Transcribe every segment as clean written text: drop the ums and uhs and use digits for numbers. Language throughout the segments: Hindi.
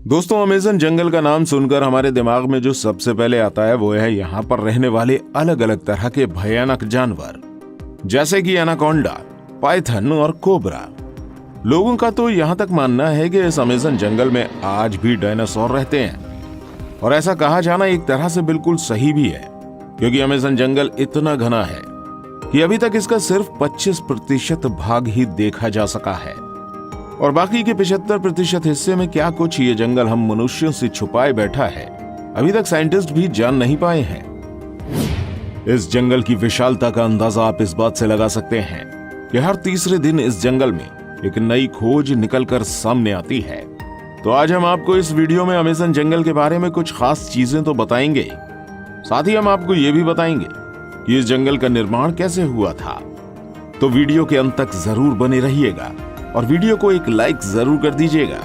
दोस्तों, अमेज़न जंगल का नाम सुनकर हमारे दिमाग में जो सबसे पहले आता है वो है यहाँ पर रहने वाले अलग अलग तरह के भयानक जानवर, जैसे कि एनाकोंडा, पाइथन और कोबरा। लोगों का तो यहाँ तक मानना है कि इस अमेज़न जंगल में आज भी डायनासोर रहते हैं। और ऐसा कहा जाना एक तरह से बिल्कुल सही भी है, क्योंकि अमेज़न जंगल इतना घना है कि अभी तक इसका सिर्फ 25% भाग ही देखा जा सका है, और बाकी के 75% हिस्से में क्या कुछ ये जंगल हम मनुष्यों से छुपाए बैठा है, अभी तक साइंटिस्ट भी जान नहीं पाए हैं। इस जंगल की विशालता का अंदाजा आप इस बात से लगा सकते हैं कि हर तीसरे दिन इस जंगल में एक नई खोज निकलकर सामने आती है। तो आज हम आपको इस वीडियो में अमेज़न जंगल के बारे में कुछ खास चीजें तो बताएंगे, साथ ही हम आपको ये भी बताएंगे कि इस जंगल का निर्माण कैसे हुआ था। तो वीडियो के अंत तक जरूर बने रहिएगा और वीडियो को एक लाइक जरूर कर दीजिएगा।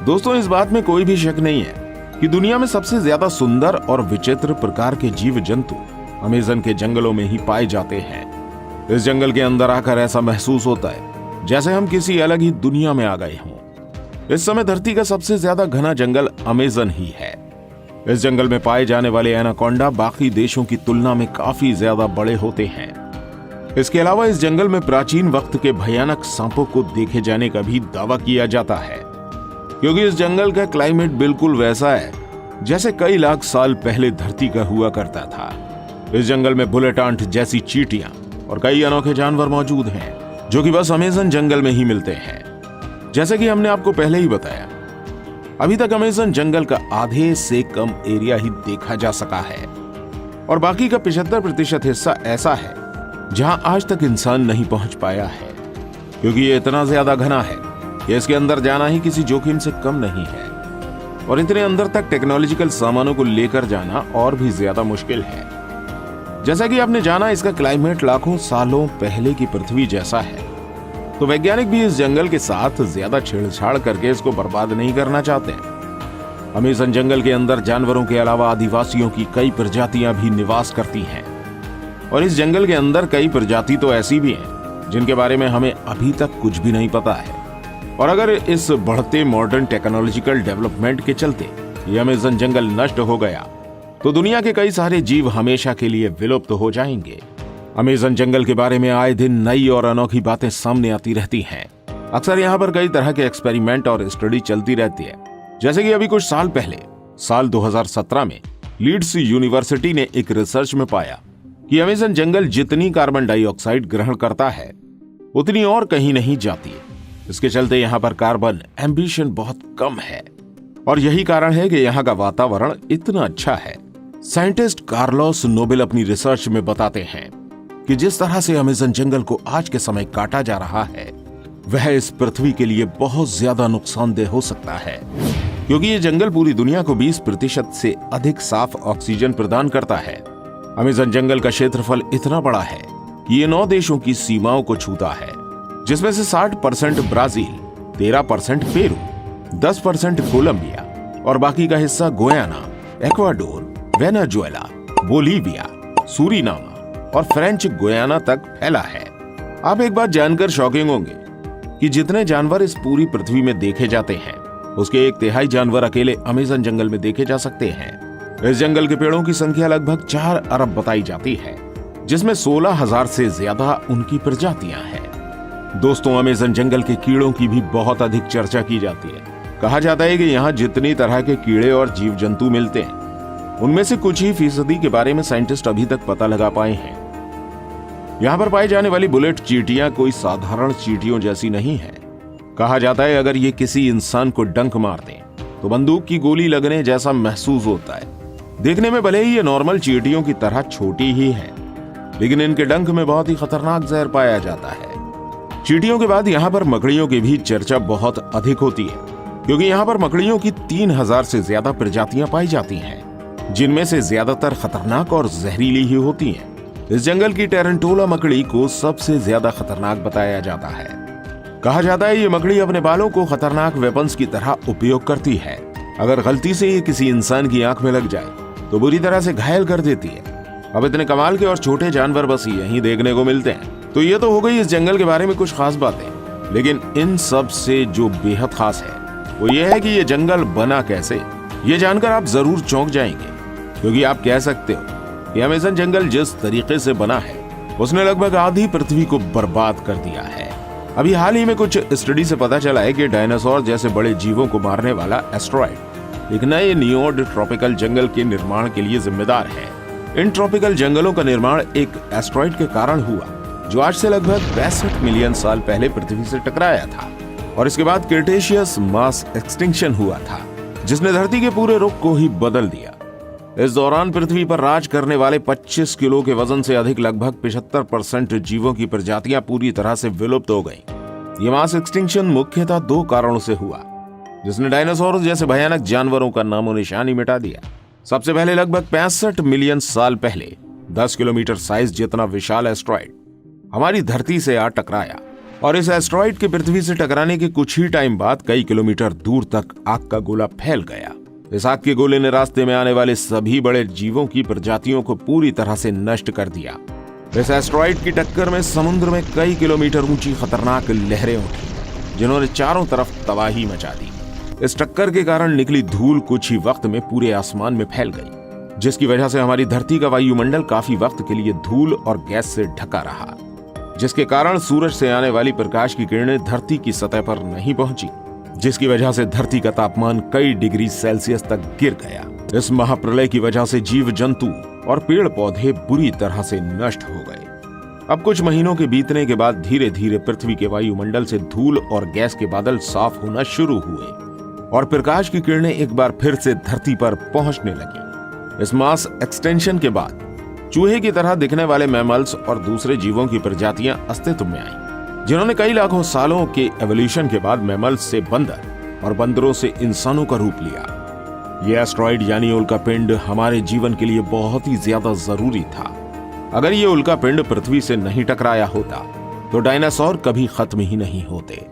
दोस्तों, इस बात में कोई भी शक नहीं है कि दुनिया में सबसे ज्यादा सुंदर और विचित्र प्रकार के जीव जंतु अमेज़न के जंगलों में ही पाए जाते हैं। इस जंगल के अंदर आकर ऐसा महसूस होता है जैसे हम किसी अलग ही दुनिया में आ गए हों। इस समय धरती का सबसे ज्यादा घना जंगल अमेज़न ही है। इस जंगल में पाए जाने वाले एनाकोंडा बाकी देशों की तुलना में काफी ज्यादा बड़े होते हैं। इसके अलावा इस जंगल में प्राचीन वक्त के भयानक सांपों को देखे जाने का भी दावा किया जाता है, क्योंकि इस जंगल का क्लाइमेट बिल्कुल वैसा है जैसे कई लाख साल पहले धरती का हुआ करता था। इस जंगल में बुलेट आंट जैसी चींटियां और कई अनोखे जानवर मौजूद हैं, जो कि बस अमेज़न जंगल में ही मिलते हैं। जैसे कि हमने आपको पहले ही बताया, अभी तक अमेज़न जंगल का आधे से कम एरिया ही देखा जा सका है, और बाकी का 75% हिस्सा ऐसा है जहां आज तक इंसान नहीं पहुंच पाया है, क्योंकि ये इतना ज्यादा घना है कि इसके अंदर जाना ही किसी जोखिम से कम नहीं है, और इतने अंदर तक टेक्नोलॉजिकल सामानों को लेकर जाना और भी ज्यादा मुश्किल है। जैसा कि आपने जाना, इसका क्लाइमेट लाखों सालों पहले की पृथ्वी जैसा है, तो वैज्ञानिक भी इस जंगल के साथ ज्यादा छेड़छाड़ करके इसको बर्बाद नहीं करना चाहते। अमेज़न जंगल के अंदर जानवरों के अलावा आदिवासियों की कई प्रजातियां भी निवास करती हैं, और इस जंगल के अंदर कई प्रजाति तो ऐसी भी हैं जिनके बारे में हमें अभी तक कुछ भी नहीं पता है। और अगर इस बढ़ते मॉडर्न टेक्नोलॉजिकल डेवलपमेंट के चलते ये अमेज़न जंगल नष्ट हो गया, तो दुनिया के कई सारे जीव हमेशा के लिए विलुप्त हो जाएंगे। अमेज़न जंगल के बारे में आए दिन नई और अनोखी बातें सामने आती रहती हैं। अक्सर यहाँ पर कई तरह के एक्सपेरिमेंट और स्टडी चलती रहती है। जैसे कि अभी कुछ साल पहले, साल 2017 में लीड्स यूनिवर्सिटी ने एक रिसर्च में पाया कि अमेज़न जंगल जितनी कार्बन डाइऑक्साइड ग्रहण करता है उतनी और कहीं नहीं जाती है। इसके चलते यहाँ पर कार्बन एम्बिशन बहुत कम है, और यही कारण है कि यहाँ का वातावरण इतना अच्छा है। साइंटिस्ट कार्लोस नोबेल अपनी रिसर्च में बताते हैं कि जिस तरह से अमेज़न जंगल को आज के समय काटा जा रहा है, वह इस पृथ्वी के लिए बहुत ज्यादा नुकसानदेह हो सकता है, क्योंकि ये जंगल पूरी दुनिया को 20% से अधिक साफ ऑक्सीजन प्रदान करता है। अमेज़न जंगल का क्षेत्रफल इतना बड़ा है कि ये 9 देशों की सीमाओं को छूता है, जिसमें से 60% ब्राजील, 13% पेरू, 10% कोलंबिया और बाकी का हिस्सा गुयाना, एक्वाडोर, वेनेजुएला, बोलीविया, सूरीनामा और फ्रेंच गुयाना तक फैला है। आप एक बात जानकर शॉकिंग होंगे कि जितने जानवर इस पूरी पृथ्वी में देखे जाते हैं, उसके 1/3 जानवर अकेले अमेज़न जंगल में देखे जा सकते हैं। इस जंगल के पेड़ों की संख्या लगभग 4 अरब बताई जाती है, जिसमें 16,000 से ज्यादा उनकी प्रजातियां हैं। दोस्तों, अमेज़न जंगल के कीड़ों की भी बहुत अधिक चर्चा की जाती है। कहा जाता है कि यहाँ जितनी तरह के कीड़े और जीव जंतु मिलते हैं, उनमें से कुछ ही फीसदी के बारे में साइंटिस्ट अभी तक पता लगा पाए हैं। यहाँ पर पाई जाने वाली बुलेट चींटियां कोई साधारण चींटियों जैसी नहीं है। कहा जाता है अगर ये किसी इंसान को डंक मार दें तो बंदूक की गोली लगने जैसा महसूस होता है। देखने में भले ही ये नॉर्मल चींटियों की तरह छोटी ही है, लेकिन इनके डंक में बहुत ही खतरनाक जहर पाया जाता है। चींटियों के बाद यहाँ पर मकड़ियों की भी चर्चा बहुत अधिक होती है, क्योंकि यहाँ पर मकड़ियों की 3000 से ज्यादा प्रजातियां पाई जाती हैं, जिनमें से ज्यादातर खतरनाक और जहरीली ही होती हैं। इस जंगल की टेरेंटोला मकड़ी को सबसे ज्यादा खतरनाक बताया जाता है। कहा जाता है ये मकड़ी अपने बालों को खतरनाक वेपन्स की तरह उपयोग करती है। अगर गलती से ये किसी इंसान की आंख में लग जाए तो बुरी तरह से घायल कर देती है। अब इतने कमाल के और छोटे जानवर बस यहीं देखने को मिलते हैं। तो ये तो हो गई इस जंगल के बारे में कुछ खास बातें, लेकिन इन सब से जो बेहद खास है वो ये है कि ये जंगल बना कैसे। ये जानकर आप जरूर चौंक जाएंगे, क्योंकि आप कह सकते हो कि अमेज़न जंगल जिस तरीके से बना है उसने लगभग आधी पृथ्वी को बर्बाद कर दिया है। अभी हाल ही में कुछ स्टडी से पता चला है कि डायनासोर जैसे बड़े जीवों को मारने वाला एस्टेरॉयड एक नए नियोड ट्रॉपिकल जंगल के निर्माण के लिए जिम्मेदार है। इन ट्रॉपिकल जंगलों का निर्माण एक एस्टेरॉयड के कारण हुआ, जो आज से लगभग 65 मिलियन साल पहले पृथ्वी से टकराया था, और इसके बाद क्रिटेशियस मास एक्सटिंक्शन हुआ था, जिसने धरती के पूरे रुख को ही बदल दिया। इस दौरान पृथ्वी पर राज करने वाले 25 किलो के वजन से अधिक लगभग 75% जीवों की प्रजातियां पूरी तरह से विलुप्त हो गईं। ये मास एक्सटिंक्शन मुख्यतः 2 कारणों से हुआ, जिसने डायनासोर जैसे भयानक जानवरों का नामो निशानी मिटा दिया। सबसे पहले लगभग 65 मिलियन साल पहले 10 किलोमीटर साइज जितना विशाल एस्टेरॉयड हमारी धरती से आ टकराया, और इस एस्टेरॉयड के पृथ्वी से टकराने के कुछ ही टाइम बाद कई किलोमीटर दूर तक आग का गोला फैल गया। इस आग के गोले ने रास्ते में आने वाले सभी बड़े जीवों की प्रजातियों को पूरी तरह से नष्ट कर दिया। इस एस्टेरॉयड की टक्कर में समुद्र में कई किलोमीटर ऊंची खतरनाक लहरें उठी, जिन्होंने चारों तरफ तबाही मचा दी। इस टक्कर के कारण निकली धूल कुछ ही वक्त में पूरे आसमान में फैल गई, जिसकी वजह से हमारी धरती का वायुमंडल काफी वक्त के लिए धूल और गैस से ढका रहा, जिसके कारण सूरज से आने वाली प्रकाश की किरणें धरती की सतह पर नहीं पहुंची, जिसकी वजह से धरती का तापमान कई डिग्री सेल्सियस तक गिर गया। इस महाप्रलय की वजह से जीव जंतु और पेड़ पौधे बुरी तरह से नष्ट हो गए। अब कुछ महीनों के बीतने के बाद धीरे धीरे पृथ्वी के वायुमंडल से धूल और गैस के बादल साफ होना शुरू हुए, और प्रकाश की किरणें एक बार फिर से धरती पर पहुंचने लगी। इस मास एक्सटेंशन के बाद चूहे की तरह दिखने वाले मैमल्स और दूसरे जीवों की प्रजातियां अस्तित्व में आईं, जिन्होंने कई लाखों सालों के एवोल्यूशन के बाद मैमल्स से बंदर और बंदरों से इंसानों का रूप लिया। यह एस्टेरॉयड यानी उल्कापिंड हमारे जीवन के लिए बहुत ही ज्यादा जरूरी था। अगर ये उल्कापिंड पृथ्वी से नहीं टकराया होता तो डायनासोर कभी खत्म ही नहीं होते,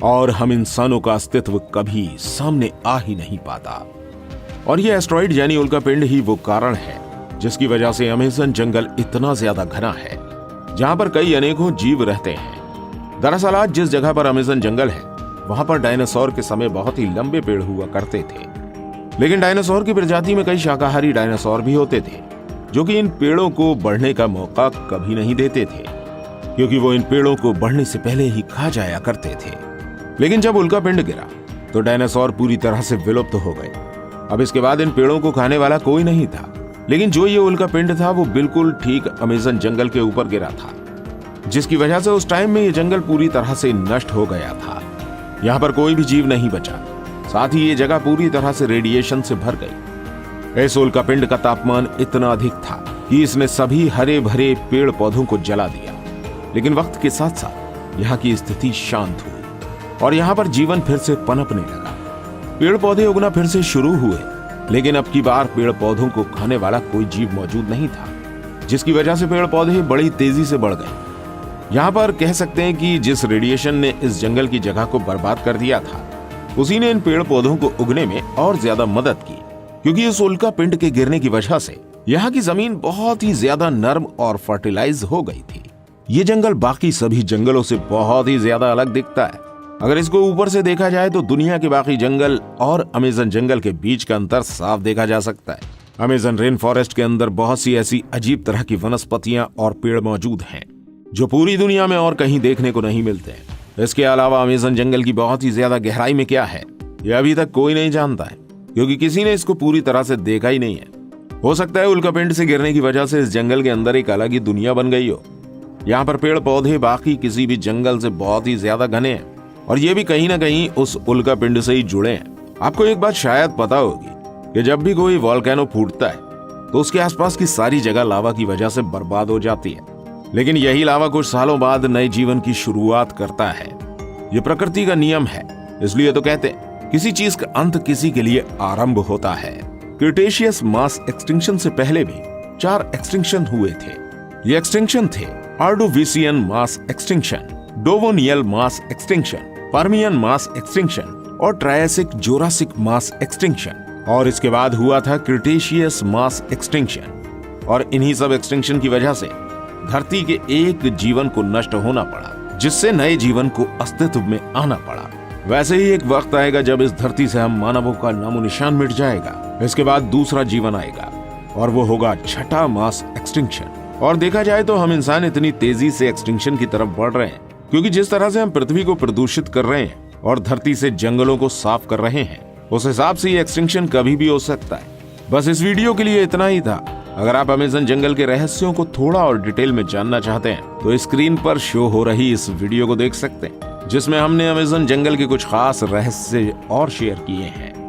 और हम इंसानों का अस्तित्व कभी सामने आ ही नहीं पाता। और यह एस्टेरॉयड यानी उल्कापिंड ही वो कारण है जिसकी वजह से अमेज़न जंगल इतना ज्यादा घना है, जहां पर कई अनेकों जीव रहते हैं। दरअसल आज जिस जगह पर अमेज़न जंगल है वहां पर डायनासोर के समय बहुत ही लंबे पेड़ हुआ करते थे, लेकिन डायनासोर की प्रजाति में कई शाकाहारी डायनासोर भी होते थे, जो कि इन पेड़ों को बढ़ने का मौका कभी नहीं देते थे, क्योंकि वो इन पेड़ों को बढ़ने से पहले ही खा जाया करते थे। लेकिन जब उल्कापिंड गिरा तो डायनासोर पूरी तरह से विलुप्त हो गए। अब इसके बाद इन पेड़ों को खाने वाला कोई नहीं था, लेकिन जो ये उल्कापिंड था वो बिल्कुल ठीक अमेज़न जंगल के ऊपर गिरा था, जिसकी वजह से उस टाइम में ये जंगल पूरी तरह से नष्ट हो गया था। यहाँ पर कोई भी जीव नहीं बचा, साथ ही ये जगह पूरी तरह से रेडिएशन से भर गई। इस उल्कापिंड का तापमान इतना अधिक था कि इसने सभी हरे भरे पेड़ पौधों को जला दिया। लेकिन वक्त के साथ साथ यहाँ की स्थिति शांत हुई और यहाँ पर जीवन फिर से पनपने लगा। पेड़ पौधे उगना फिर से शुरू हुए, लेकिन अब की बार पेड़ पौधों को खाने वाला कोई जीव मौजूद नहीं था, जिसकी वजह से पेड़ पौधे बड़ी तेजी से बढ़ गए। यहाँ पर कह सकते हैं कि जिस रेडिएशन ने इस जंगल की जगह को बर्बाद कर दिया था, उसी ने इन पेड़ पौधों को उगने में और ज्यादा मदद की, क्योंकि इस उल्कापिंड के गिरने की वजह से यहाँ की जमीन बहुत ही ज्यादा नर्म और फर्टिलाइज हो गई थी। ये जंगल बाकी सभी जंगलों से बहुत ही ज्यादा अलग दिखता है। अगर इसको ऊपर से देखा जाए तो दुनिया के बाकी जंगल और अमेज़न जंगल के बीच का अंतर साफ देखा जा सकता है। अमेज़न रेन फॉरेस्ट के अंदर बहुत सी ऐसी अजीब तरह की वनस्पतियां और पेड़ मौजूद हैं जो पूरी दुनिया में और कहीं देखने को नहीं मिलते हैं। इसके अलावा अमेज़न जंगल की बहुत ही ज्यादा गहराई में क्या है, यह अभी तक कोई नहीं जानता है, क्योंकि किसी ने इसको पूरी तरह से देखा ही नहीं है। हो सकता है उल्कापिंड से गिरने की वजह से इस जंगल के अंदर एक अलग ही दुनिया बन गई हो। यहाँ पर पेड़ पौधे बाकी किसी भी जंगल से बहुत ही ज्यादा घने हैं, और ये भी कहीं ना कहीं उस उल्कापिंड से ही जुड़े हैं। आपको एक बात शायद पता होगी कि जब भी कोई वोल्केनो फूटता है तो उसके आसपास की सारी जगह लावा की वजह से बर्बाद हो जाती है, लेकिन यही लावा कुछ सालों बाद नए जीवन की शुरुआत करता है। ये प्रकृति का नियम है, इसलिए तो कहते हैं किसी चीज का अंत किसी के लिए आरंभ होता है। क्रिटेशियस मास एक्सटिंक्शन से पहले भी 4 एक्सटिंक्शन हुए थे। ये एक्सटिंक्शन थे Ordovician mass extinction, Devonian mass extinction, Permian mass extinction और ट्रायसिक जोरासिक मास एक्सटिंक्शन। और इसके बाद हुआ था क्रिटेशियस मास एक्सटिंक्शन। और इन्हीं सब एक्सटिंक्शन की वजह से धरती के एक जीवन को नष्ट होना पड़ा, जिससे नए जीवन को अस्तित्व में आना पड़ा। वैसे ही एक वक्त आएगा जब इस धरती से हम मानवों का नामो निशान मिट जाएगा। इसके बाद दूसरा जीवन आएगा और वो होगा छठा मास एक्सटिंक्शन। और देखा जाए तो हम इंसान इतनी तेजी से एक्सटिंक्शन की तरफ बढ़ रहे हैं क्योंकि जिस तरह से हम पृथ्वी को प्रदूषित कर रहे हैं और धरती से जंगलों को साफ कर रहे हैं, उस हिसाब से ये एक्सटिंक्शन कभी भी हो सकता है। बस इस वीडियो के लिए इतना ही था। अगर आप अमेज़न जंगल के रहस्यों को थोड़ा और डिटेल में जानना चाहते हैं तो स्क्रीन पर शो हो रही इस वीडियो को देख सकते हैं, जिसमें हमने अमेज़न जंगल के कुछ खास रहस्य और शेयर किए हैं।